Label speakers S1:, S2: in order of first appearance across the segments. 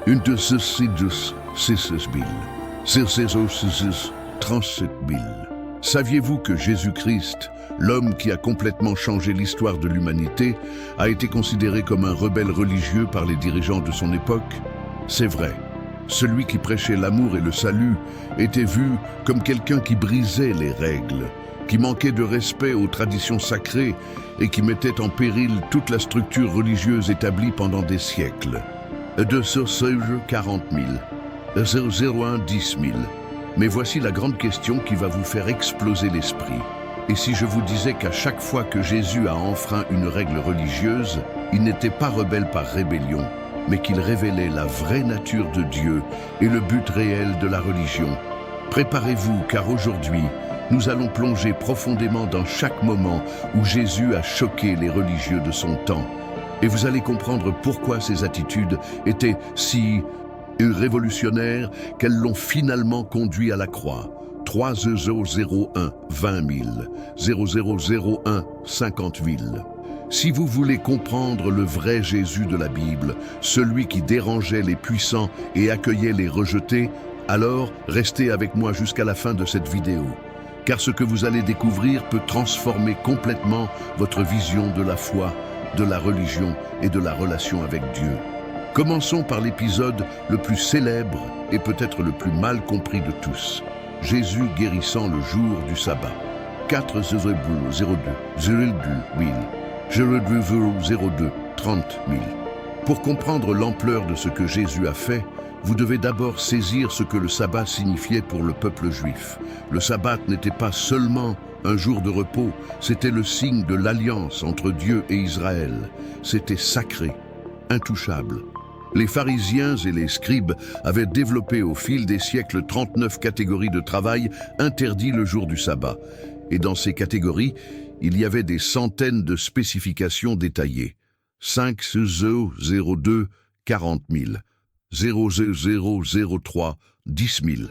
S1: Une six 37 000. Saviez-vous que Jésus-Christ, l'homme qui a complètement changé l'histoire de l'humanité, a été considéré comme un rebelle religieux par les dirigeants de son époque? C'est vrai. Celui qui prêchait l'amour et le salut était vu comme quelqu'un qui brisait les règles, qui manquait de respect aux traditions sacrées et qui mettait en péril toute la structure religieuse établie pendant des siècles. 40 000, 001 10 000. Mais voici la grande question qui va vous faire exploser l'esprit. Et si je vous disais qu'à chaque fois que Jésus a enfreint une règle religieuse, il n'était pas rebelle par rébellion, mais qu'il révélait la vraie nature de Dieu et le but réel de la religion. Préparez-vous, car aujourd'hui, nous allons plonger profondément dans chaque moment où Jésus a choqué les religieux de son temps. Et vous allez comprendre pourquoi ces attitudes étaient si révolutionnaires qu'elles l'ont finalement conduit à la croix. 3001 20 000, 0001 50 000. Si vous voulez comprendre le vrai Jésus de la Bible, celui qui dérangeait les puissants et accueillait les rejetés, alors restez avec moi jusqu'à la fin de cette vidéo. Car ce que vous allez découvrir peut transformer complètement votre vision de la foi, de la religion et de la relation avec Dieu. Commençons par l'épisode le plus célèbre et peut-être le plus mal compris de tous. Jésus guérissant le jour du sabbat. 402 02 02 30 000. Pour comprendre l'ampleur de ce que Jésus a fait, vous devez d'abord saisir ce que le sabbat signifiait pour le peuple juif. Le sabbat n'était pas seulement un jour de repos, c'était le signe de l'alliance entre Dieu et Israël. C'était sacré, intouchable. Les pharisiens et les scribes avaient développé au fil des siècles 39 catégories de travail interdites le jour du sabbat. Et dans ces catégories, il y avait des centaines de spécifications détaillées. 5 02 40 000, 00003 10 000.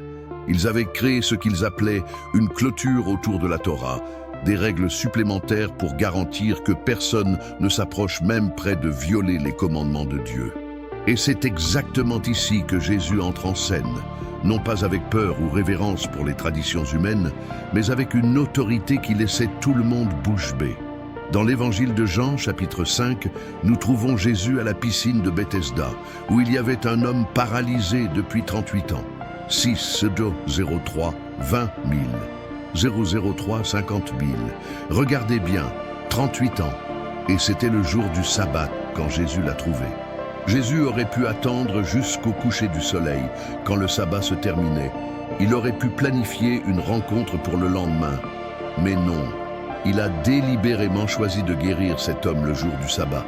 S1: Ils avaient créé ce qu'ils appelaient une clôture autour de la Torah, des règles supplémentaires pour garantir que personne ne s'approche même près de violer les commandements de Dieu. Et c'est exactement ici que Jésus entre en scène, non pas avec peur ou révérence pour les traditions humaines, mais avec une autorité qui laissait tout le monde bouche bée. Dans l'évangile de Jean, chapitre 5, nous trouvons Jésus à la piscine de Bethesda, où il y avait un homme paralysé depuis 38 ans. 6 03 20 000, 003 50 000. Regardez bien, 38 ans, et c'était le jour du sabbat quand Jésus l'a trouvé. Jésus aurait pu attendre jusqu'au coucher du soleil, quand le sabbat se terminait. Il aurait pu planifier une rencontre pour le lendemain. Mais non, il a délibérément choisi de guérir cet homme le jour du sabbat.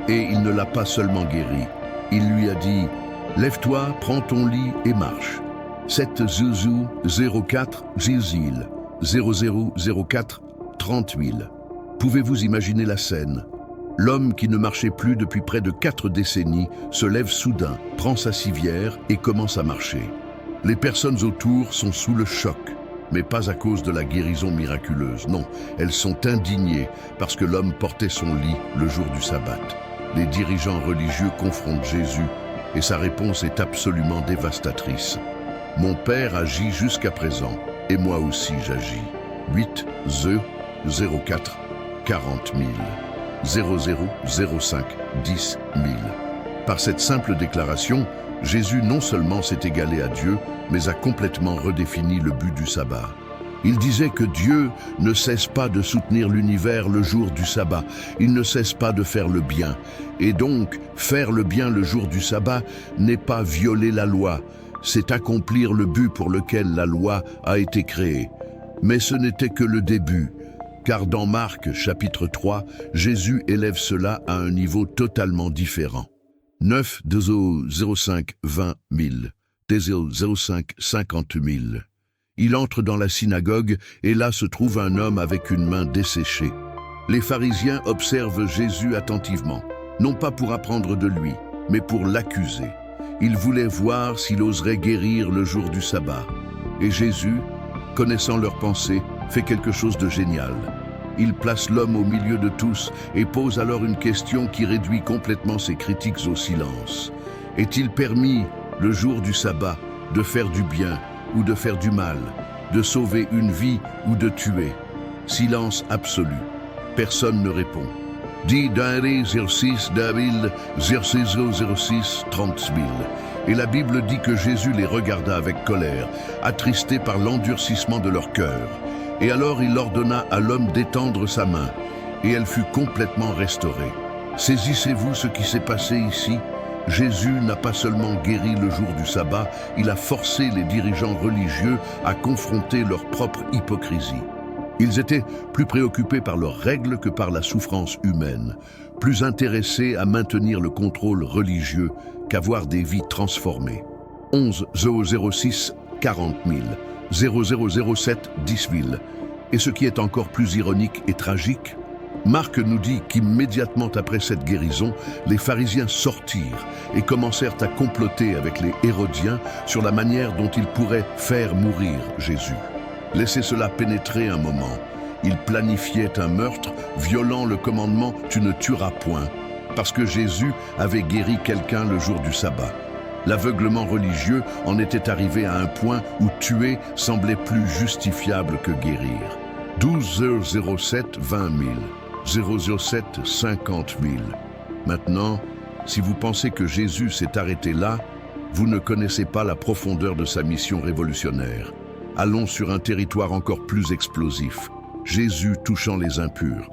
S1: Et il ne l'a pas seulement guéri. Il lui a dit « Lève-toi, prends ton lit et marche ». 7 Zouzou 04 Zizil 0004 30 000. Pouvez-vous imaginer la scène? L'homme qui ne marchait plus depuis près de 4 décennies se lève soudain, prend sa civière et commence à marcher. Les personnes autour sont sous le choc, mais pas à cause de la guérison miraculeuse. Non, elles sont indignées parce que l'homme portait son lit le jour du sabbat. Les dirigeants religieux confrontent Jésus et sa réponse est absolument dévastatrice. Mon Père agit jusqu'à présent et moi aussi j'agis. 8 04 40 000. 0005 10 000. Par cette simple déclaration, Jésus non seulement s'est égalé à Dieu, mais a complètement redéfini le but du sabbat. Il disait que Dieu ne cesse pas de soutenir l'univers le jour du sabbat, il ne cesse pas de faire le bien. Et donc, faire le bien le jour du sabbat n'est pas violer la loi, c'est accomplir le but pour lequel la loi a été créée. Mais ce n'était que le début. Car dans Marc, chapitre 3, Jésus élève cela à un niveau totalement différent. 9 05 20 000, 05 50 000. Il entre dans la synagogue et là se trouve un homme avec une main desséchée. Les pharisiens observent Jésus attentivement, non pas pour apprendre de lui, mais pour l'accuser. Ils voulaient voir s'il oserait guérir le jour du sabbat. Et Jésus, connaissant leurs pensées, fait quelque chose de génial. Il place l'homme au milieu de tous et pose alors une question qui réduit complètement ses critiques au silence. Est-il permis, le jour du sabbat, de faire du bien ou de faire du mal, de sauver une vie ou de tuer? Silence absolu. Personne ne répond. Dit Daïri 06 David 06 30 000. Et la Bible dit que Jésus les regarda avec colère, attristé par l'endurcissement de leur cœur. Et alors il ordonna à l'homme d'étendre sa main, et elle fut complètement restaurée. Saisissez-vous ce qui s'est passé ici? Jésus n'a pas seulement guéri le jour du sabbat, il a forcé les dirigeants religieux à confronter leur propre hypocrisie. Ils étaient plus préoccupés par leurs règles que par la souffrance humaine, plus intéressés à maintenir le contrôle religieux qu'à voir des vies transformées. 11 006 40 000, 0007 10 000. Et ce qui est encore plus ironique et tragique, Marc nous dit qu'immédiatement après cette guérison, les pharisiens sortirent et commencèrent à comploter avec les Hérodiens sur la manière dont ils pourraient faire mourir Jésus. Laissez cela pénétrer un moment. Ils planifiaient un meurtre, violant le commandement « Tu ne tueras point », parce que Jésus avait guéri quelqu'un le jour du sabbat. L'aveuglement religieux en était arrivé à un point où tuer semblait plus justifiable que guérir. 12 007 20 000, 007 50 000. Maintenant, si vous pensez que Jésus s'est arrêté là, vous ne connaissez pas la profondeur de sa mission révolutionnaire. Allons sur un territoire encore plus explosif. Jésus touchant les impurs.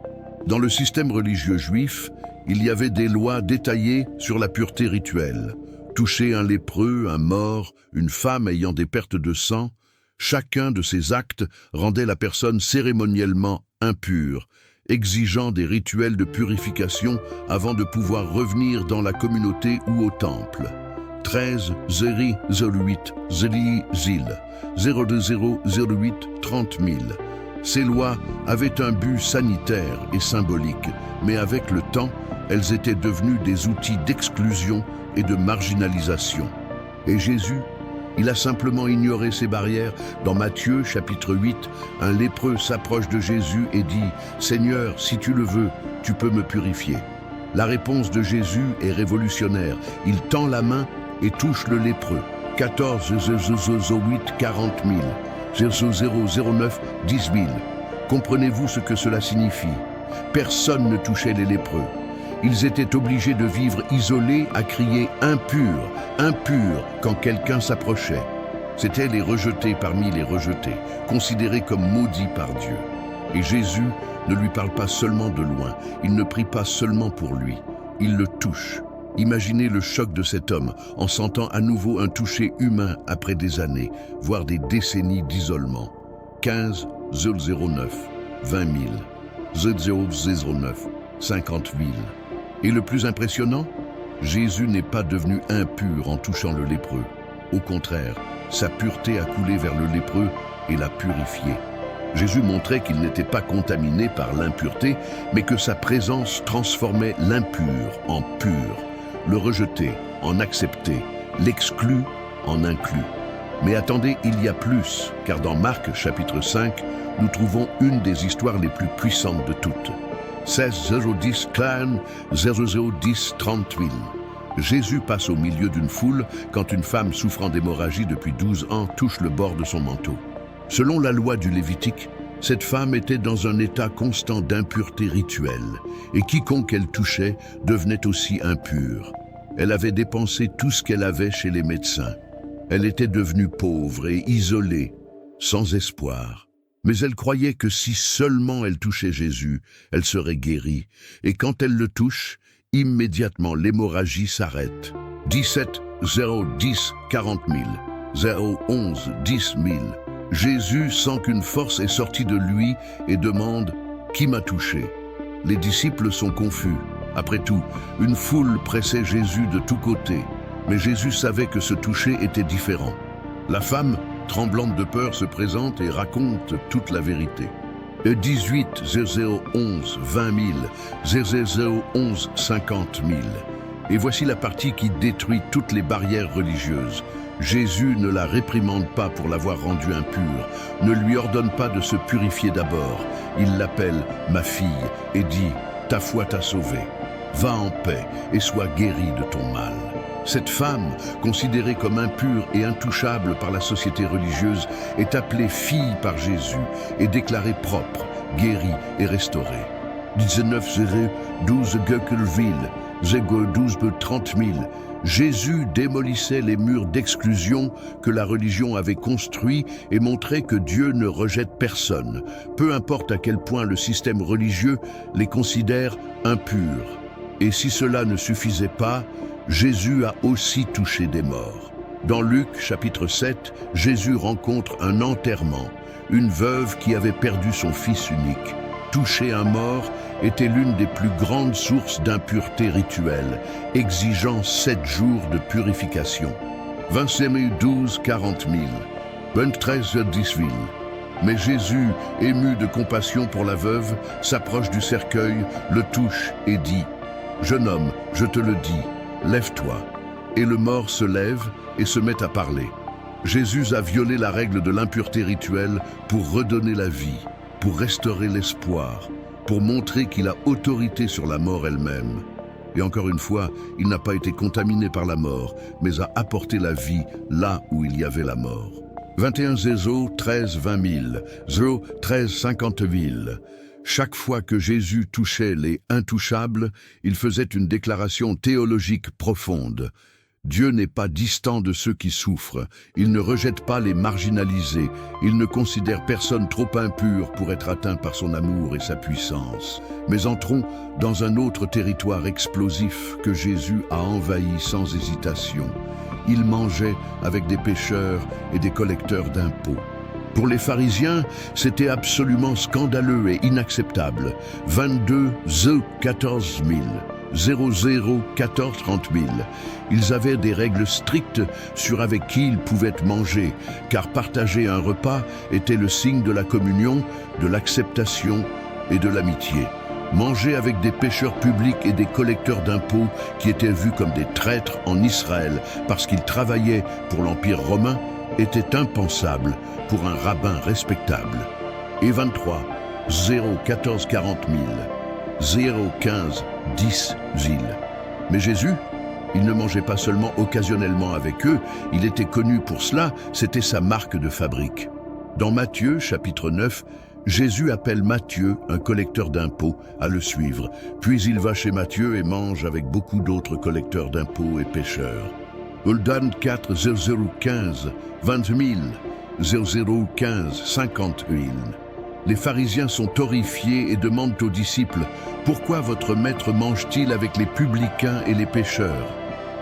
S1: Dans le système religieux juif, il y avait des lois détaillées sur la pureté rituelle. Toucher un lépreux, un mort, une femme ayant des pertes de sang, chacun de ces actes rendait la personne cérémoniellement impure, exigeant des rituels de purification avant de pouvoir revenir dans la communauté ou au temple. 13 Zeri 08 Zeli Zil 02008 30 000. Ces lois avaient un but sanitaire et symbolique, mais avec le temps, elles étaient devenues des outils d'exclusion et de marginalisation. Et Jésus, il a simplement ignoré ces barrières. Dans Matthieu, chapitre 8, un lépreux s'approche de Jésus et dit « Seigneur, si tu le veux, tu peux me purifier ». La réponse de Jésus est révolutionnaire. Il tend la main et touche le lépreux. 14 008 40 000, 009 10 000. Comprenez-vous ce que cela signifie? Personne ne touchait les lépreux. Ils étaient obligés de vivre isolés à crier « impur, impur » quand quelqu'un s'approchait. C'étaient les rejetés parmi les rejetés, considérés comme maudits par Dieu. Et Jésus ne lui parle pas seulement de loin, il ne prie pas seulement pour lui, il le touche. Imaginez le choc de cet homme en sentant à nouveau un toucher humain après des années, voire des décennies d'isolement. 15 009 20 000, 009 50 000. Et le plus impressionnant, Jésus n'est pas devenu impur en touchant le lépreux. Au contraire, sa pureté a coulé vers le lépreux et l'a purifié. Jésus montrait qu'il n'était pas contaminé par l'impureté, mais que sa présence transformait l'impur en pur, le rejeté en accepté, l'exclu en inclus. Mais attendez, il y a plus, car dans Marc chapitre 5, nous trouvons une des histoires les plus puissantes de toutes. 16 010 clan 0010 30 000. Jésus passe au milieu d'une foule quand une femme souffrant d'hémorragie depuis 12 ans touche le bord de son manteau. Selon la loi du Lévitique, cette femme était dans un état constant d'impureté rituelle, et quiconque elle touchait devenait aussi impur. Elle avait dépensé tout ce qu'elle avait chez les médecins. Elle était devenue pauvre et isolée, sans espoir. Mais elle croyait que si seulement elle touchait Jésus, elle serait guérie. Et quand elle le touche, immédiatement l'hémorragie s'arrête. 17 010 40 000, 011 10 000. Jésus sent qu'une force est sortie de lui et demande « Qui m'a touché ?» Les disciples sont confus. Après tout, une foule pressait Jésus de tous côtés. Mais Jésus savait que ce toucher était différent. La femme, tremblante de peur, se présente et raconte toute la vérité. 18 0011 20 000, 0011 50 000. Et voici la partie qui détruit toutes les barrières religieuses. Jésus ne la réprimande pas pour l'avoir rendue impure, ne lui ordonne pas de se purifier d'abord. Il l'appelle « ma fille » et dit « ta foi t'a sauvée ». va en paix et sois guéri de ton mal. Cette femme, considérée comme impure et intouchable par la société religieuse, est appelée fille par Jésus et déclarée propre, guérie et restaurée. 19:12 Göckelville, 30 000. Jésus démolissait les murs d'exclusion que la religion avait construits et montrait que Dieu ne rejette personne, peu importe à quel point le système religieux les considère impurs. Et si cela ne suffisait pas, Jésus a aussi touché des morts. Dans Luc chapitre 7, Jésus rencontre un enterrement, une veuve qui avait perdu son fils unique. Toucher un mort était l'une des plus grandes sources d'impureté rituelle, exigeant 7 jours de purification. 12 40 000, 13 000. Mais Jésus, ému de compassion pour la veuve, s'approche du cercueil, le touche et dit « Jeune homme, je te le dis, lève-toi ». Et le mort se lève et se met à parler. Jésus a violé la règle de l'impureté rituelle pour redonner la vie, pour restaurer l'espoir, pour montrer qu'il a autorité sur la mort elle-même. Et encore une fois, il n'a pas été contaminé par la mort, mais a apporté la vie là où il y avait la mort. 21 Zézo, 13 20 000, 0 13 50 000. Chaque fois que Jésus touchait les intouchables, il faisait une déclaration théologique profonde. Dieu n'est pas distant de ceux qui souffrent, il ne rejette pas les marginalisés, il ne considère personne trop impur pour être atteint par son amour et sa puissance. Mais entrons dans un autre territoire explosif que Jésus a envahi sans hésitation. Il mangeait avec des pécheurs et des collecteurs d'impôts. Pour les pharisiens, c'était absolument scandaleux et inacceptable. 22 14 000. 00 14 30 000. Ils avaient des règles strictes sur avec qui ils pouvaient manger, car partager un repas était le signe de la communion, de l'acceptation et de l'amitié. Manger avec des pécheurs publics et des collecteurs d'impôts qui étaient vus comme des traîtres en Israël parce qu'ils travaillaient pour l'Empire romain était impensable pour un rabbin respectable. Et 23 0 14 40 000. 0 15 10 000. Mais Jésus, il ne mangeait pas seulement occasionnellement avec eux, il était connu pour cela, c'était sa marque de fabrique. Dans Matthieu, chapitre 9, Jésus appelle Matthieu, un collecteur d'impôts, à le suivre. Puis il va chez Matthieu et mange avec beaucoup d'autres collecteurs d'impôts et pécheurs. Uldan 4 0015 20 000 0015 50 000. Les pharisiens sont horrifiés et demandent aux disciples « Pourquoi votre maître mange-t-il avec les publicains et les pécheurs ?»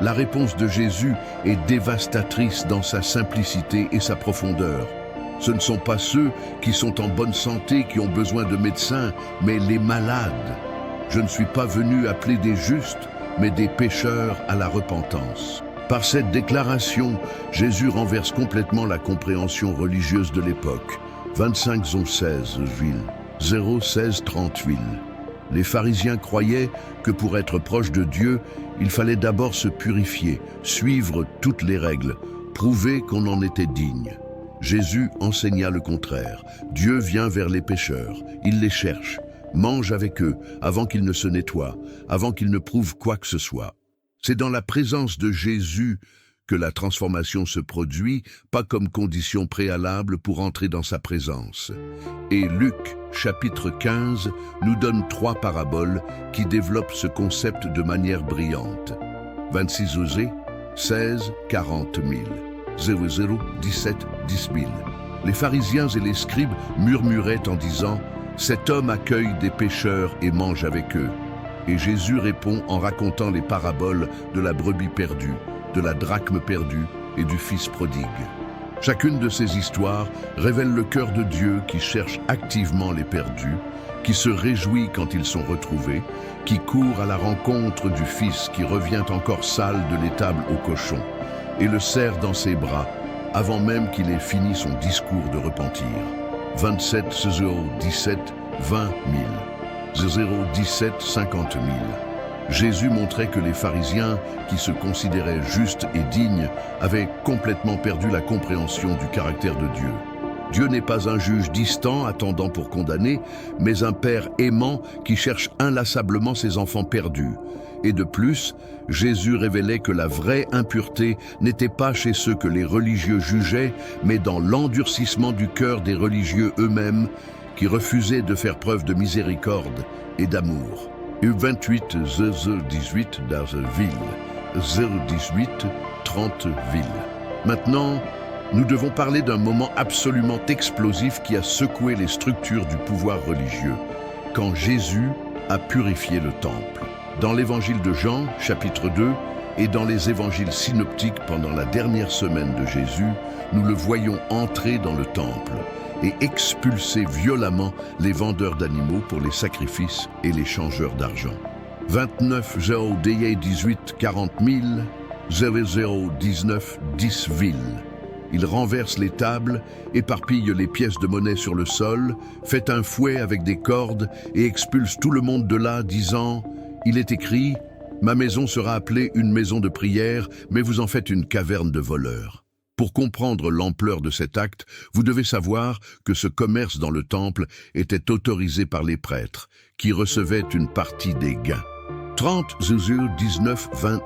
S1: La réponse de Jésus est dévastatrice dans sa simplicité et sa profondeur. Ce ne sont pas ceux qui sont en bonne santé qui ont besoin de médecins, mais les malades. Je ne suis pas venu appeler des justes, mais des pécheurs à la repentance. Par cette déclaration, Jésus renverse complètement la compréhension religieuse de l'époque. 25 16 0 16 30 000. Les pharisiens croyaient que pour être proche de Dieu, il fallait d'abord se purifier, suivre toutes les règles, prouver qu'on en était digne. Jésus enseigna le contraire. Dieu vient vers les pécheurs, il les cherche, mange avec eux avant qu'ils ne se nettoient, avant qu'ils ne prouvent quoi que ce soit. C'est dans la présence de Jésus que la transformation se produit, pas comme condition préalable pour entrer dans sa présence. Et Luc, chapitre 15, nous donne 3 paraboles qui développent ce concept de manière brillante. 26 Osée, 16 40 000, 00 17 10 000. Les pharisiens et les scribes murmuraient en disant « Cet homme accueille des pécheurs et mange avec eux ». Et Jésus répond en racontant les paraboles de la brebis perdue, de la drachme perdue et du fils prodigue. Chacune de ces histoires révèle le cœur de Dieu qui cherche activement les perdus, qui se réjouit quand ils sont retrouvés, qui court à la rencontre du fils qui revient encore sale de l'étable au cochon, et le serre dans ses bras avant même qu'il ait fini son discours de repentir. 27 17 20 000, 17 50 000. Jésus montrait que les pharisiens, qui se considéraient justes et dignes, avaient complètement perdu la compréhension du caractère de Dieu. Dieu n'est pas un juge distant attendant pour condamner, mais un père aimant qui cherche inlassablement ses enfants perdus. Et de plus, Jésus révélait que la vraie impureté n'était pas chez ceux que les religieux jugeaient, mais dans l'endurcissement du cœur des religieux eux-mêmes, qui refusaient de faire preuve de miséricorde et d'amour. U28 018 ville, 018 30 ville. Maintenant, nous devons parler d'un moment absolument explosif qui a secoué les structures du pouvoir religieux, quand Jésus a purifié le temple. Dans l'évangile de Jean, chapitre 2, et dans les évangiles synoptiques pendant la dernière semaine de Jésus, nous le voyons entrer dans le temple et expulser violemment les vendeurs d'animaux pour les sacrifices et les changeurs d'argent. 29 0 18 40 000, 00 19 10 villes. Il renverse les tables, éparpille les pièces de monnaie sur le sol, fait un fouet avec des cordes et expulse tout le monde de là, disant « Il est écrit, ma maison sera appelée une maison de prière, mais vous en faites une caverne de voleurs. » Pour comprendre l'ampleur de cet acte, vous devez savoir que ce commerce dans le temple était autorisé par les prêtres, qui recevaient une partie des gains. 30 0 19 20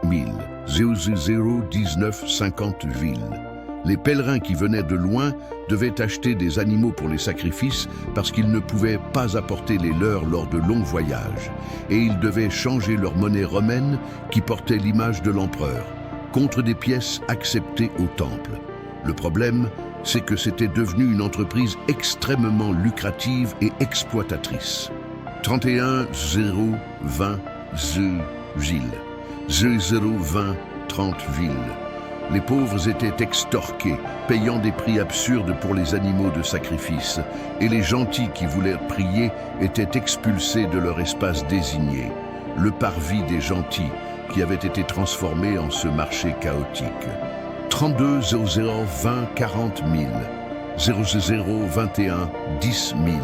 S1: 000, 0 19 50 villes. Les pèlerins qui venaient de loin devaient acheter des animaux pour les sacrifices parce qu'ils ne pouvaient pas apporter les leurs lors de longs voyages, et ils devaient changer leur monnaie romaine qui portait l'image de l'empereur contre des pièces acceptées au temple. Le problème, c'est que c'était devenu une entreprise extrêmement lucrative et exploitatrice. 31 0 20 villes, 0 20 30 villes. Les pauvres étaient extorqués, payant des prix absurdes pour les animaux de sacrifice, et les gentils qui voulaient prier étaient expulsés de leur espace désigné, le parvis des gentils, qui avait été transformé en ce marché chaotique. 32 00 20 40 000, 00 21 10 000.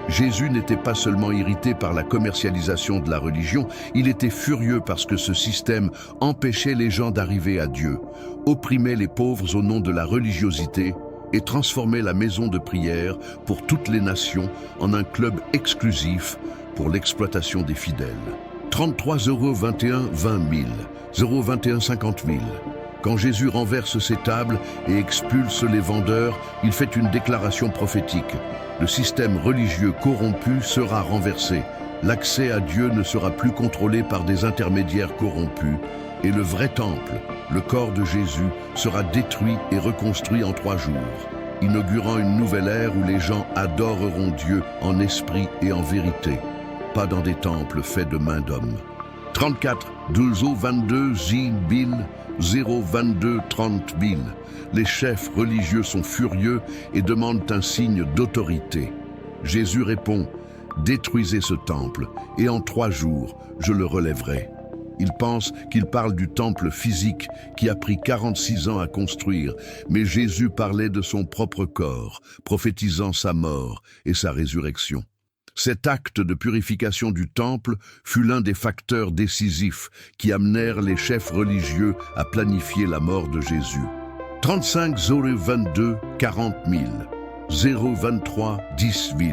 S1: Jésus n'était pas seulement irrité par la commercialisation de la religion, il était furieux parce que ce système empêchait les gens d'arriver à Dieu, opprimait les pauvres au nom de la religiosité et transformait la maison de prière pour toutes les nations en un club exclusif pour l'exploitation des fidèles. 33 0 21 20 000, 0 21 50 000. Quand Jésus renverse ses tables et expulse les vendeurs, il fait une déclaration prophétique. Le système religieux corrompu sera renversé. L'accès à Dieu ne sera plus contrôlé par des intermédiaires corrompus. Et le vrai temple, le corps de Jésus, sera détruit et reconstruit en 3 jours, inaugurant une nouvelle ère où les gens adoreront Dieu en esprit et en vérité, pas dans des temples faits de mains d'hommes. 34 12 22 000, 0 22 30 000. Les chefs religieux sont furieux et demandent un signe d'autorité. Jésus répond « Détruisez ce temple, et en 3 jours, je le relèverai. » Il pense qu'il parle du temple physique qui a pris 46 ans à construire, mais Jésus parlait de son propre corps, prophétisant sa mort et sa résurrection. Cet acte de purification du temple fut l'un des facteurs décisifs qui amenèrent les chefs religieux à planifier la mort de Jésus. 35 0 22 40 000, 0 23 10 000.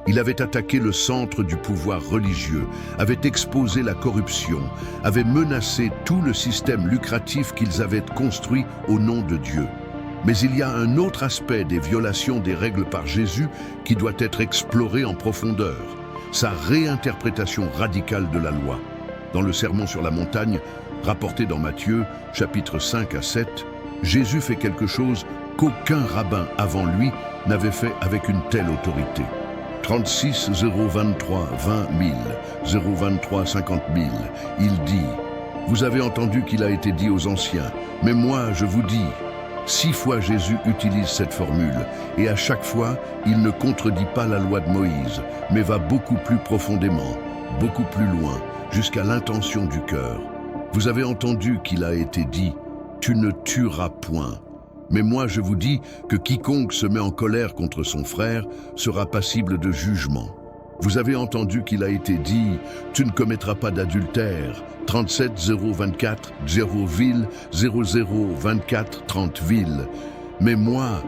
S1: Il avait attaqué le centre du pouvoir religieux, avait exposé la corruption, avait menacé tout le système lucratif qu'ils avaient construit au nom de Dieu. Mais il y a un autre aspect des violations des règles par Jésus qui doit être exploré en profondeur, sa réinterprétation radicale de la loi. Dans le Sermon sur la montagne, rapporté dans Matthieu, chapitres 5 à 7, Jésus fait quelque chose qu'aucun rabbin avant lui n'avait fait avec une telle autorité. 36 0 23 20 000, 0 23 50 000, il dit « Vous avez entendu qu'il a été dit aux anciens, mais moi je vous dis ». 6 fois Jésus utilise cette formule, et à chaque fois, il ne contredit pas la loi de Moïse, mais va beaucoup plus profondément, beaucoup plus loin, jusqu'à l'intention du cœur. Vous avez entendu qu'il a été dit « Tu ne tueras point ». Mais moi je vous dis que quiconque se met en colère contre son frère sera passible de jugement. Vous avez entendu qu'il a été dit « Tu ne commettras pas d'adultère ». 37 0 24 0 ville 00 24 30 villes. Mais moi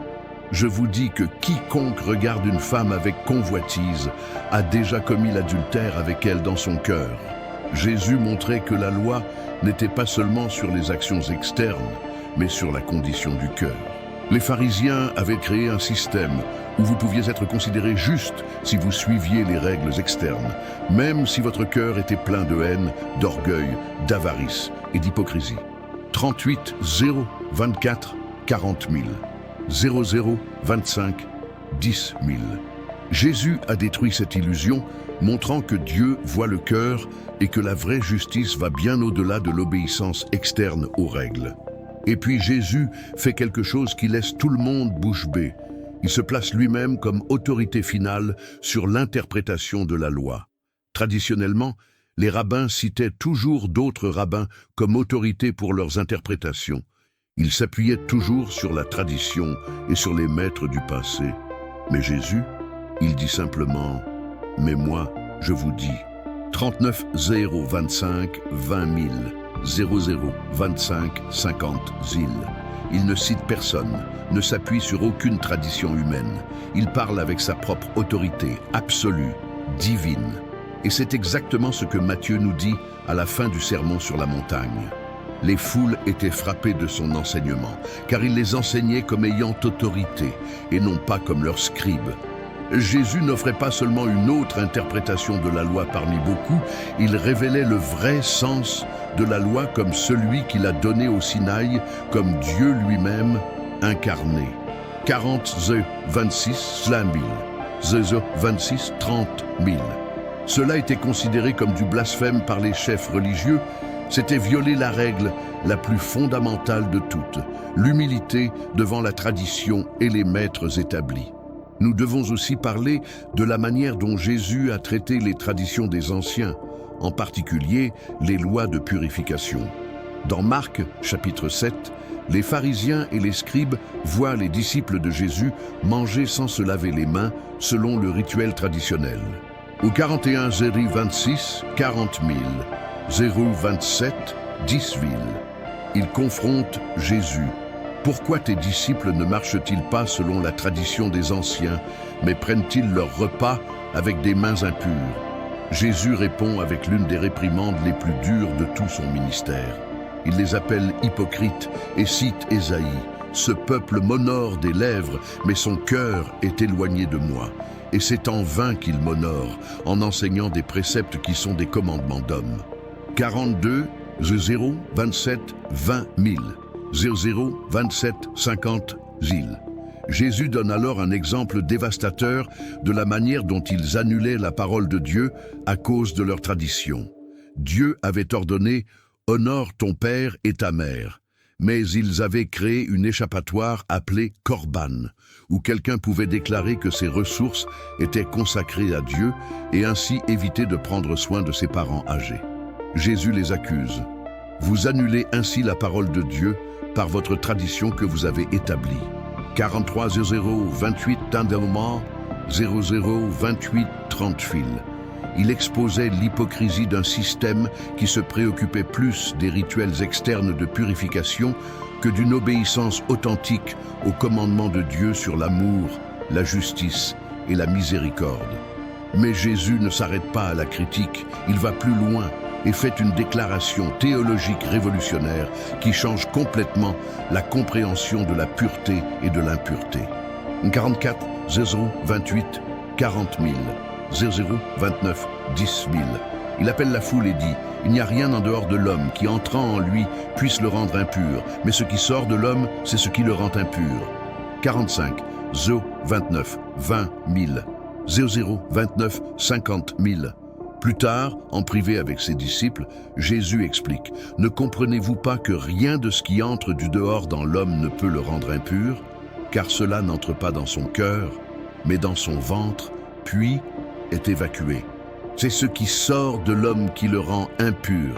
S1: Je vous dis que quiconque regarde une femme avec convoitise a déjà commis l'adultère avec elle dans son cœur. Jésus montrait que la loi n'était pas seulement sur les actions externes, mais sur la condition du cœur. Les pharisiens avaient créé un système où vous pouviez être considéré juste si vous suiviez les règles externes, même si votre cœur était plein de haine, d'orgueil, d'avarice et d'hypocrisie. 38 0 24 40 000 00 25 10 000. Jésus a détruit cette illusion, montrant que Dieu voit le cœur et que la vraie justice va bien au-delà de l'obéissance externe aux règles. Et puis Jésus fait quelque chose qui laisse tout le monde bouche bée. Il se place lui-même comme autorité finale sur l'interprétation de la loi. Traditionnellement, les rabbins citaient toujours d'autres rabbins comme autorité pour leurs interprétations. Ils s'appuyaient toujours sur la tradition et sur les maîtres du passé. Mais Jésus, il dit simplement « Mais moi, je vous dis » 39 0 25 20 000 00 25 50 000. Il ne cite personne, ne s'appuie sur aucune tradition humaine. Il parle avec sa propre autorité absolue, divine. Et c'est exactement ce que Matthieu nous dit à la fin du sermon sur la montagne. Les foules étaient frappées de son enseignement, car il les enseignait comme ayant autorité, et non pas comme leurs scribes. Jésus n'offrait pas seulement une autre interprétation de la loi parmi beaucoup, il révélait le vrai sens de la loi comme celui qu'il a donné au Sinaï, comme Dieu lui-même incarné. 40 0 26 000 0 26 30 000. Cela était considéré comme du blasphème par les chefs religieux. C'était violer la règle la plus fondamentale de toutes, l'humilité devant la tradition et les maîtres établis. Nous devons aussi parler de la manière dont Jésus a traité les traditions des anciens, en particulier les lois de purification. Dans Marc, chapitre 7, les pharisiens et les scribes voient les disciples de Jésus manger sans se laver les mains selon le rituel traditionnel. Au 41 0 26, 40 000, 0 27, 10 000, ils confrontent Jésus. Pourquoi tes disciples ne marchent-ils pas selon la tradition des anciens, mais prennent-ils leur repas avec des mains impures? Jésus répond avec l'une des réprimandes les plus dures de tout son ministère. Il les appelle hypocrites et cite Ésaïe. « Ce peuple m'honore des lèvres, mais son cœur est éloigné de moi. Et c'est en vain qu'il m'honore, en enseignant des préceptes qui sont des commandements d'hommes. » 42, 0, 27, 20 000. 00 27 50 000. Jésus donne alors un exemple dévastateur de la manière dont ils annulaient la parole de Dieu à cause de leur tradition. Dieu avait ordonné « Honore ton père et ta mère », mais ils avaient créé une échappatoire appelée Corban, où quelqu'un pouvait déclarer que ses ressources étaient consacrées à Dieu et ainsi éviter de prendre soin de ses parents âgés. Jésus les accuse. Vous annulez ainsi la parole de Dieu par votre tradition que vous avez établie. 43 00 28 Tindemement 00 28 30 fil. Il exposait l'hypocrisie d'un système qui se préoccupait plus des rituels externes de purification que d'une obéissance authentique aux commandements de Dieu sur l'amour, la justice et la miséricorde. Mais Jésus ne s'arrête pas à la critique, il va plus loin et fait une déclaration théologique révolutionnaire qui change complètement la compréhension de la pureté et de l'impureté. 44 00 28 40 000 00 29 10 000. Il appelle la foule et dit « Il n'y a rien en dehors de l'homme qui, entrant en lui, puisse le rendre impur, mais ce qui sort de l'homme, c'est ce qui le rend impur. » 45 0 29 20 000 00 29 50 000. Plus tard, en privé avec ses disciples, Jésus explique « Ne comprenez-vous pas que rien de ce qui entre du dehors dans l'homme ne peut le rendre impur, car cela n'entre pas dans son cœur, mais dans son ventre, puis est évacué. C'est ce qui sort de l'homme qui le rend impur,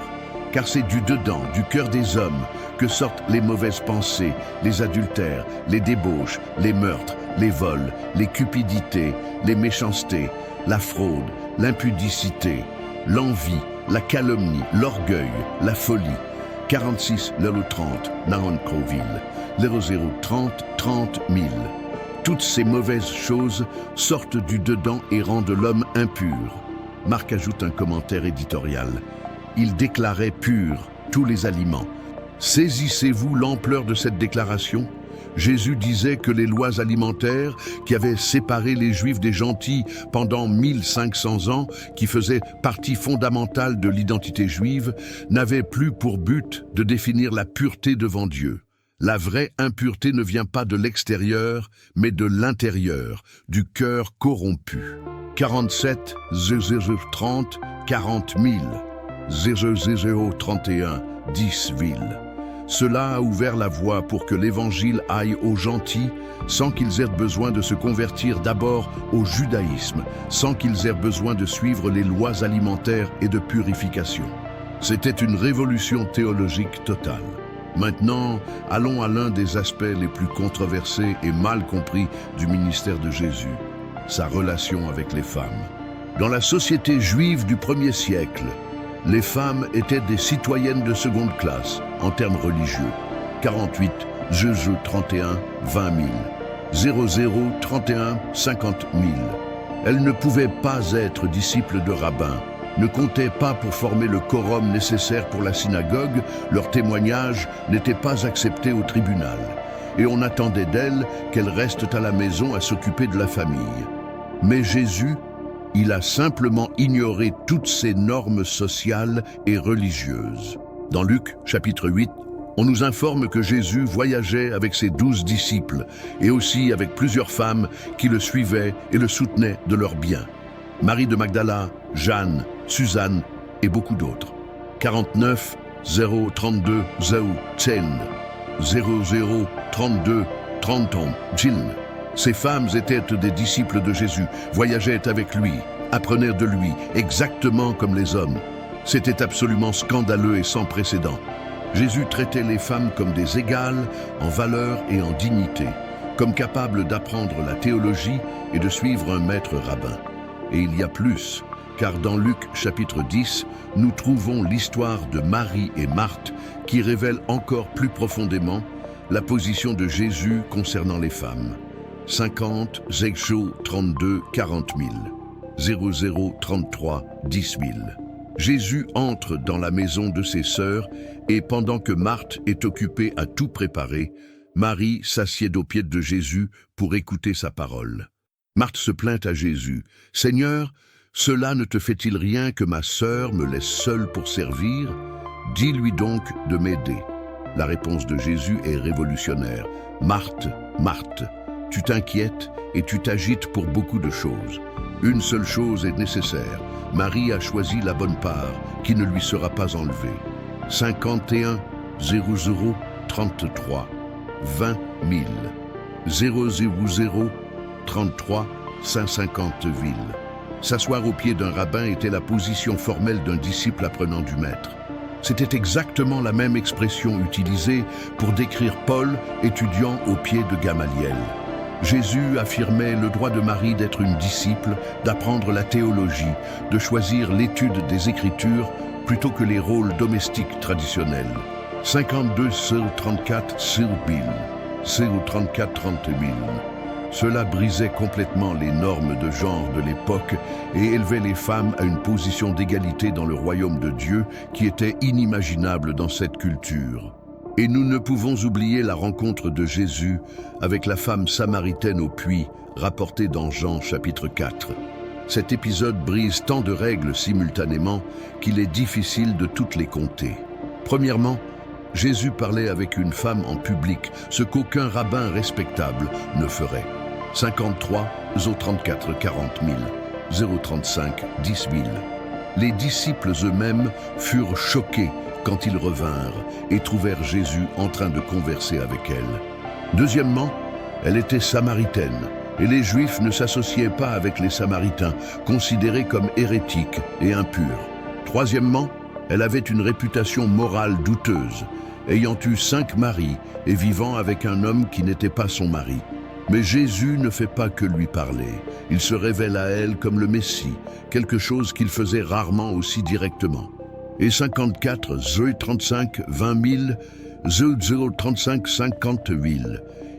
S1: car c'est du dedans, du cœur des hommes, que sortent les mauvaises pensées, les adultères, les débauches, les meurtres, les vols, les cupidités, les méchancetés, la fraude, l'impudicité, l'envie, la calomnie, l'orgueil, la folie. 46 30 Naron Crowville, 00 30 30 000. Toutes ces mauvaises choses sortent du dedans et rendent l'homme impur. Marc ajoute un commentaire éditorial. Il déclarait purs tous les aliments. Saisissez-vous l'ampleur de cette déclaration? Jésus disait que les lois alimentaires qui avaient séparé les Juifs des gentils pendant 1500 ans, qui faisaient partie fondamentale de l'identité juive, n'avaient plus pour but de définir la pureté devant Dieu. La vraie impureté ne vient pas de l'extérieur, mais de l'intérieur, du cœur corrompu. 47 030 40 000 031 10 000. Cela a ouvert la voie pour que l'Évangile aille aux gentils sans qu'ils aient besoin de se convertir d'abord au judaïsme, sans qu'ils aient besoin de suivre les lois alimentaires et de purification. C'était une révolution théologique totale. Maintenant, allons à l'un des aspects les plus controversés et mal compris du ministère de Jésus, sa relation avec les femmes. Dans la société juive du 1er siècle, les femmes étaient des citoyennes de seconde classe, en termes religieux. 48 31 20 000 00 31 50 000. Elles ne pouvaient pas être disciples de rabbins, ne comptaient pas pour former le quorum nécessaire pour la synagogue, leur témoignage n'était pas accepté au tribunal, et on attendait d'elles qu'elles restent à la maison à s'occuper de la famille. Mais Jésus, il a simplement ignoré toutes ces normes sociales et religieuses. Dans Luc, chapitre 8, on nous informe que Jésus voyageait avec ses 12 disciples et aussi avec plusieurs femmes qui le suivaient et le soutenaient de leurs biens. Marie de Magdala, Jeanne, Suzanne et beaucoup d'autres. 49 032 0 10 00 32 30 Jiln. Ces femmes étaient des disciples de Jésus, voyageaient avec lui, apprenaient de lui, exactement comme les hommes. C'était absolument scandaleux et sans précédent. Jésus traitait les femmes comme des égales en valeur et en dignité, comme capables d'apprendre la théologie et de suivre un maître rabbin. Et il y a plus, car dans Luc chapitre 10, nous trouvons l'histoire de Marie et Marthe qui révèle encore plus profondément la position de Jésus concernant les femmes. 50 32 40 000 00 33 10 000. Jésus entre dans la maison de ses sœurs et pendant que Marthe est occupée à tout préparer, Marie s'assied aux pieds de Jésus pour écouter sa parole. Marthe se plaint à Jésus. « Seigneur, cela ne te fait-il rien que ma sœur me laisse seule pour servir? Dis-lui donc de m'aider. » La réponse de Jésus est révolutionnaire. « Marthe, Marthe, tu t'inquiètes et tu t'agites pour beaucoup de choses. Une seule chose est nécessaire. Marie a choisi la bonne part, qui ne lui sera pas enlevée. » 51 00 33 20 000 000 33 550 000. S'asseoir au pied d'un rabbin était la position formelle d'un disciple apprenant du maître. C'était exactement la même expression utilisée pour décrire Paul, étudiant au pied de Gamaliel. Jésus affirmait le droit de Marie d'être une disciple, d'apprendre la théologie, de choisir l'étude des Écritures plutôt que les rôles domestiques traditionnels. 52 34 000 34 30 000. Cela brisait complètement les normes de genre de l'époque et élevait les femmes à une position d'égalité dans le royaume de Dieu qui était inimaginable dans cette culture. Et nous ne pouvons oublier la rencontre de Jésus avec la femme samaritaine au puits, rapportée dans Jean chapitre 4. Cet épisode brise tant de règles simultanément qu'il est difficile de toutes les compter. Premièrement, Jésus parlait avec une femme en public, ce qu'aucun rabbin respectable ne ferait. 53 034 40 000 035 10 000. Les disciples eux-mêmes furent choqués quand ils revinrent et trouvèrent Jésus en train de converser avec elle. Deuxièmement, elle était samaritaine et les Juifs ne s'associaient pas avec les Samaritains, considérés comme hérétiques et impurs. Troisièmement, elle avait une réputation morale douteuse, ayant eu 5 maris et vivant avec un homme qui n'était pas son mari. Mais Jésus ne fait pas que lui parler. Il se révèle à elle comme le Messie, quelque chose qu'il faisait rarement aussi directement. Et 54 35 20 000 35 50 000.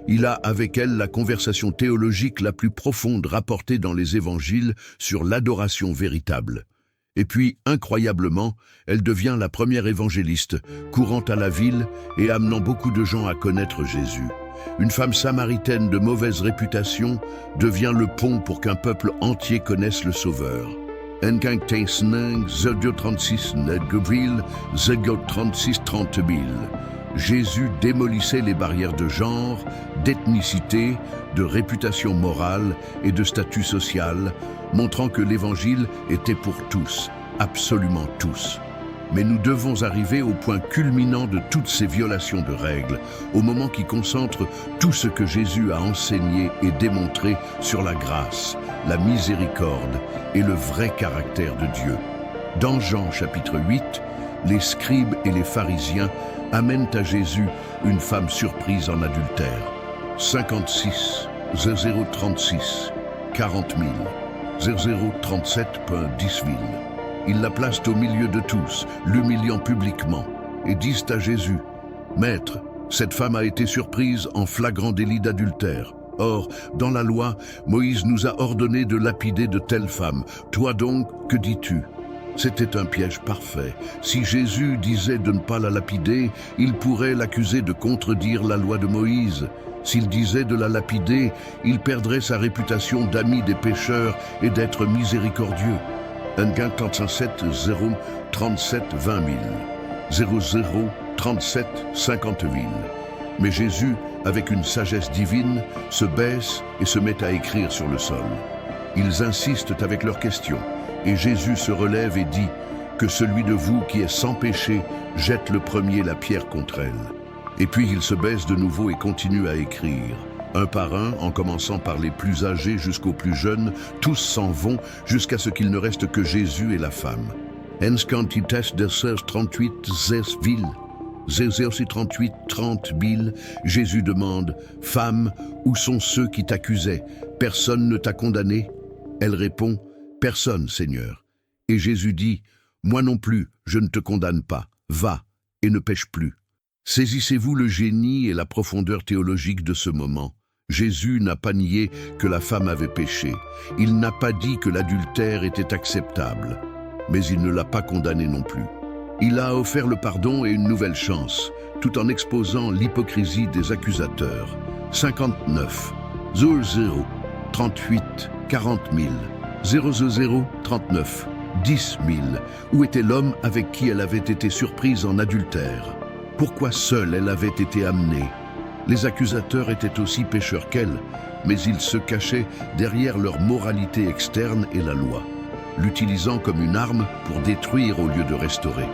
S1: Il a avec elle la conversation théologique la plus profonde rapportée dans les évangiles sur l'adoration véritable. Et puis, incroyablement, elle devient la première évangéliste, courant à la ville et amenant beaucoup de gens à connaître Jésus. Une femme samaritaine de mauvaise réputation devient le pont pour qu'un peuple entier connaisse le Sauveur. En 36 Nedgeville, 36 30 000. Jésus démolissait les barrières de genre, d'ethnicité, de réputation morale et de statut social, montrant que l'Évangile était pour tous, absolument tous. Mais nous devons arriver au point culminant de toutes ces violations de règles, au moment qui concentre tout ce que Jésus a enseigné et démontré sur la grâce, la miséricorde et le vrai caractère de Dieu. Dans Jean chapitre 8, les scribes et les pharisiens amènent à Jésus une femme surprise en adultère. 56, 0036, 40 000, 0037, 10 000. Ils la placent au milieu de tous, l'humiliant publiquement, et disent à Jésus, « Maître, cette femme a été surprise en flagrant délit d'adultère. Or, dans la loi, Moïse nous a ordonné de lapider de telles femmes. Toi donc, que dis-tu » C'était un piège parfait. Si Jésus disait de ne pas la lapider, il pourrait l'accuser de contredire la loi de Moïse. S'il disait de la lapider, il perdrait sa réputation d'ami des pécheurs et d'être miséricordieux. 37 0 37 20 000 00 37 50 000. Mais Jésus, avec une sagesse divine, se baisse et se met à écrire sur le sol. Ils insistent avec leurs questions, et Jésus se relève et dit que celui de vous qui est sans péché jette le premier la pierre contre elle. Et puis il se baisse de nouveau et continue à écrire. Un par un, en commençant par les plus âgés jusqu'aux plus jeunes, tous s'en vont jusqu'à ce qu'il ne reste que Jésus et la femme. Ens quantitas de 38 000, 38 30 000, Jésus demande, « Femme, où sont ceux qui t'accusaient? Personne ne t'a condamné ?» Elle répond, « Personne, Seigneur. » Et Jésus dit, « Moi non plus, je ne te condamne pas. Va et ne pêche plus. » Saisissez-vous le génie et la profondeur théologique de ce moment. Jésus n'a pas nié que la femme avait péché. Il n'a pas dit que l'adultère était acceptable. Mais il ne l'a pas condamné non plus. Il a offert le pardon et une nouvelle chance, tout en exposant l'hypocrisie des accusateurs. 59, 00, 38, 40 000, 000, 39, 10 000. Où était l'homme avec qui elle avait été surprise en adultère? Pourquoi seule elle avait été amenée? Les accusateurs étaient aussi pécheurs qu'elle, mais ils se cachaient derrière leur moralité externe et la loi, l'utilisant comme une arme pour détruire au lieu de restaurer.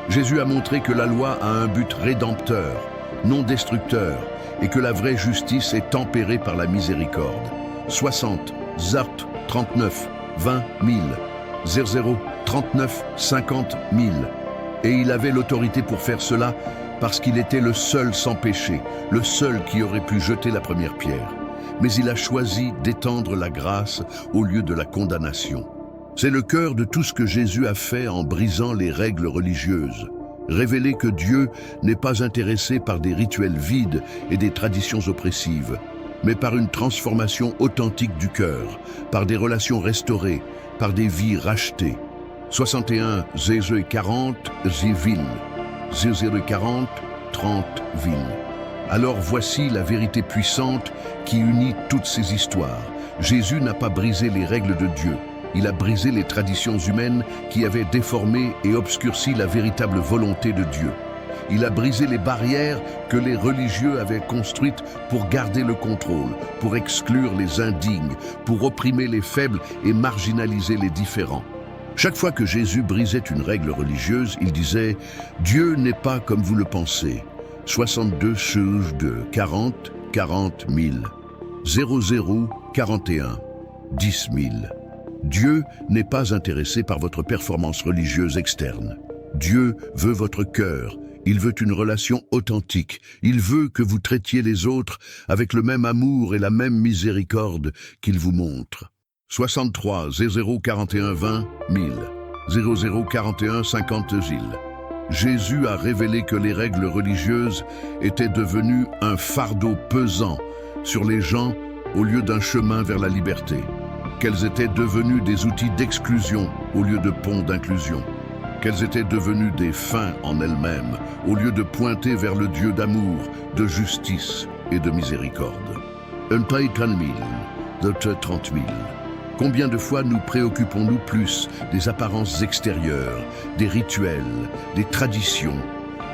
S1: Jésus a montré que la loi a un but rédempteur, non destructeur, et que la vraie justice est tempérée par la miséricorde. 60, Zart, 39, 20 000, 00, 39, 50 000. Et il avait l'autorité pour faire cela parce qu'il était le seul sans péché, le seul qui aurait pu jeter la première pierre. Mais il a choisi d'étendre la grâce au lieu de la condamnation. C'est le cœur de tout ce que Jésus a fait en brisant les règles religieuses. Révéler que Dieu n'est pas intéressé par des rituels vides et des traditions oppressives, mais par une transformation authentique du cœur, par des relations restaurées, par des vies rachetées. 61 Zézeux 40 Zéville, Zézeux 40 30 villes. Alors voici la vérité puissante qui unit toutes ces histoires. Jésus n'a pas brisé les règles de Dieu. Il a brisé les traditions humaines qui avaient déformé et obscurci la véritable volonté de Dieu. Il a brisé les barrières que les religieux avaient construites pour garder le contrôle, pour exclure les indignes, pour opprimer les faibles et marginaliser les différents. Chaque fois que Jésus brisait une règle religieuse, il disait « Dieu n'est pas comme vous le pensez ». 62 Chuge 2, 40, 40 000, 00, 41, 10 000. Dieu n'est pas intéressé par votre performance religieuse externe. Dieu veut votre cœur. Il veut une relation authentique. Il veut que vous traitiez les autres avec le même amour et la même miséricorde qu'il vous montre. 63 00 41 20 000 00 41 50 000. Jésus a révélé que les règles religieuses étaient devenues un fardeau pesant sur les gens au lieu d'un chemin vers la liberté, qu'elles étaient devenues des outils d'exclusion au lieu de ponts d'inclusion, qu'elles étaient devenues des fins en elles-mêmes au lieu de pointer vers le Dieu d'amour, de justice et de miséricorde. Un pays 30 000, d'autres 30 000. Combien de fois nous préoccupons-nous plus des apparences extérieures, des rituels, des traditions,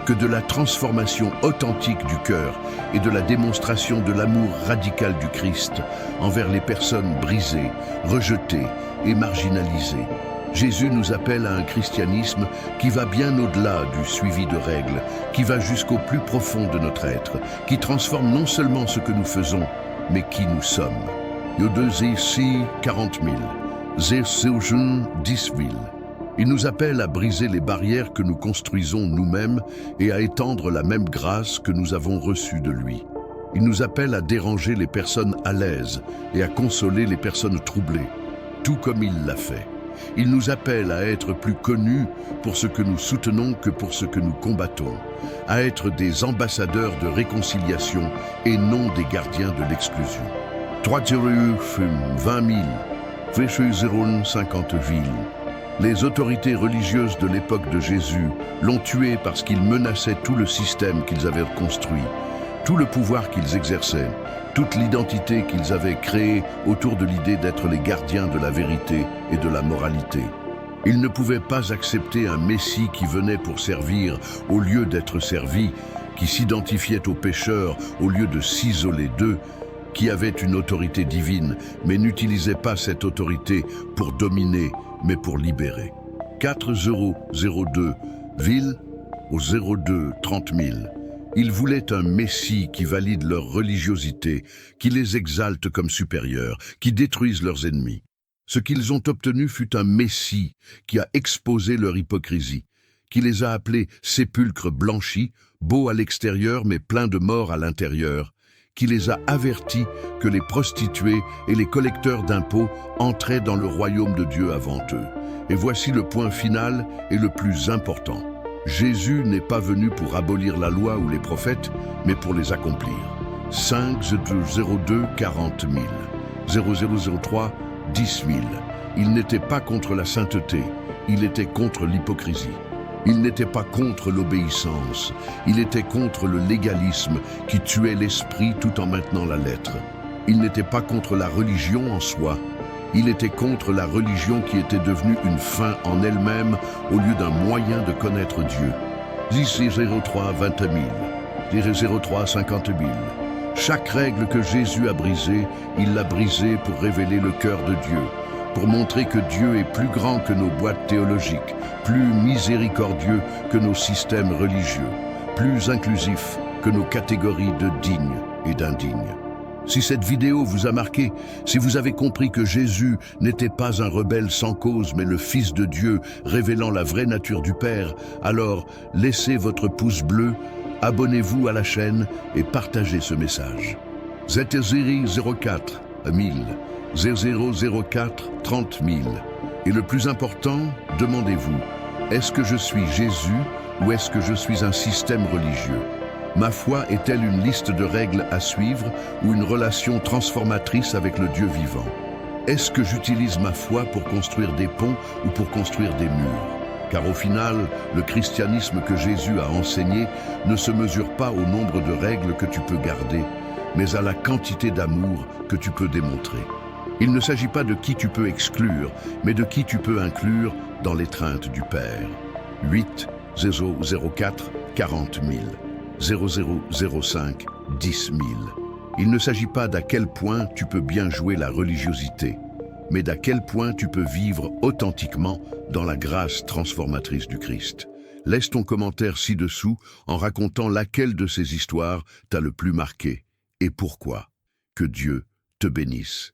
S1: que de la transformation authentique du cœur et de la démonstration de l'amour radical du Christ envers les personnes brisées, rejetées et marginalisées. Jésus nous appelle à un christianisme qui va bien au-delà du suivi de règles, qui va jusqu'au plus profond de notre être, qui transforme non seulement ce que nous faisons, mais qui nous sommes. Ici 40 000, 10 000. Il nous appelle à briser les barrières que nous construisons nous-mêmes et à étendre la même grâce que nous avons reçue de lui. Il nous appelle à déranger les personnes à l'aise et à consoler les personnes troublées, tout comme il l'a fait. Il nous appelle à être plus connus pour ce que nous soutenons que pour ce que nous combattons, à être des ambassadeurs de réconciliation et non des gardiens de l'exclusion. 3 20 000, 50 000. Les autorités religieuses de l'époque de Jésus l'ont tué parce qu'il menaçait tout le système qu'ils avaient construit, tout le pouvoir qu'ils exerçaient, toute l'identité qu'ils avaient créée autour de l'idée d'être les gardiens de la vérité et de la moralité. Ils ne pouvaient pas accepter un Messie qui venait pour servir au lieu d'être servi, qui s'identifiait aux pécheurs au lieu de s'isoler d'eux, qui avait une autorité divine, mais n'utilisait pas cette autorité pour dominer, mais pour libérer. 4002 villes au 02 30 000. Ils voulaient un Messie qui valide leur religiosité, qui les exalte comme supérieurs, qui détruise leurs ennemis. Ce qu'ils ont obtenu fut un Messie qui a exposé leur hypocrisie, qui les a appelés sépulcres blanchis, beaux à l'extérieur mais pleins de mort à l'intérieur, qui les a avertis que les prostituées et les collecteurs d'impôts entraient dans le royaume de Dieu avant eux. Et voici le point final et le plus important. Jésus n'est pas venu pour abolir la loi ou les prophètes, mais pour les accomplir. 502 40 000, 0003 10 000. Il n'était pas contre la sainteté, il était contre l'hypocrisie. Il n'était pas contre l'obéissance, il était contre le légalisme qui tuait l'esprit tout en maintenant la lettre. Il n'était pas contre la religion en soi, il était contre la religion qui était devenue une fin en elle-même au lieu d'un moyen de connaître Dieu. 03 20 000, 03 50 000. Chaque règle que Jésus a brisée, il l'a brisée pour révéler le cœur de Dieu, pour montrer que Dieu est plus grand que nos boîtes théologiques, plus miséricordieux que nos systèmes religieux, plus inclusif que nos catégories de dignes et d'indignes. Si cette vidéo vous a marqué, si vous avez compris que Jésus n'était pas un rebelle sans cause, mais le Fils de Dieu révélant la vraie nature du Père, alors laissez votre pouce bleu, abonnez-vous à la chaîne et partagez ce message. Zétéziri 04 1000, 0004 30 000. Et le plus important, demandez-vous, est-ce que je suis Jésus ou est-ce que je suis un système religieux? Ma foi est-elle une liste de règles à suivre ou une relation transformatrice avec le Dieu vivant? Est-ce que j'utilise ma foi pour construire des ponts ou pour construire des murs? Car au final, le christianisme que Jésus a enseigné ne se mesure pas au nombre de règles que tu peux garder, mais à la quantité d'amour que tu peux démontrer. Il ne s'agit pas de qui tu peux exclure, mais de qui tu peux inclure dans l'étreinte du Père. 8 004 40 000, 0005 10 000. Il ne s'agit pas d'à quel point tu peux bien jouer la religiosité, mais d'à quel point tu peux vivre authentiquement dans la grâce transformatrice du Christ. Laisse ton commentaire ci-dessous en racontant laquelle de ces histoires t'a le plus marqué et pourquoi. Que Dieu te bénisse.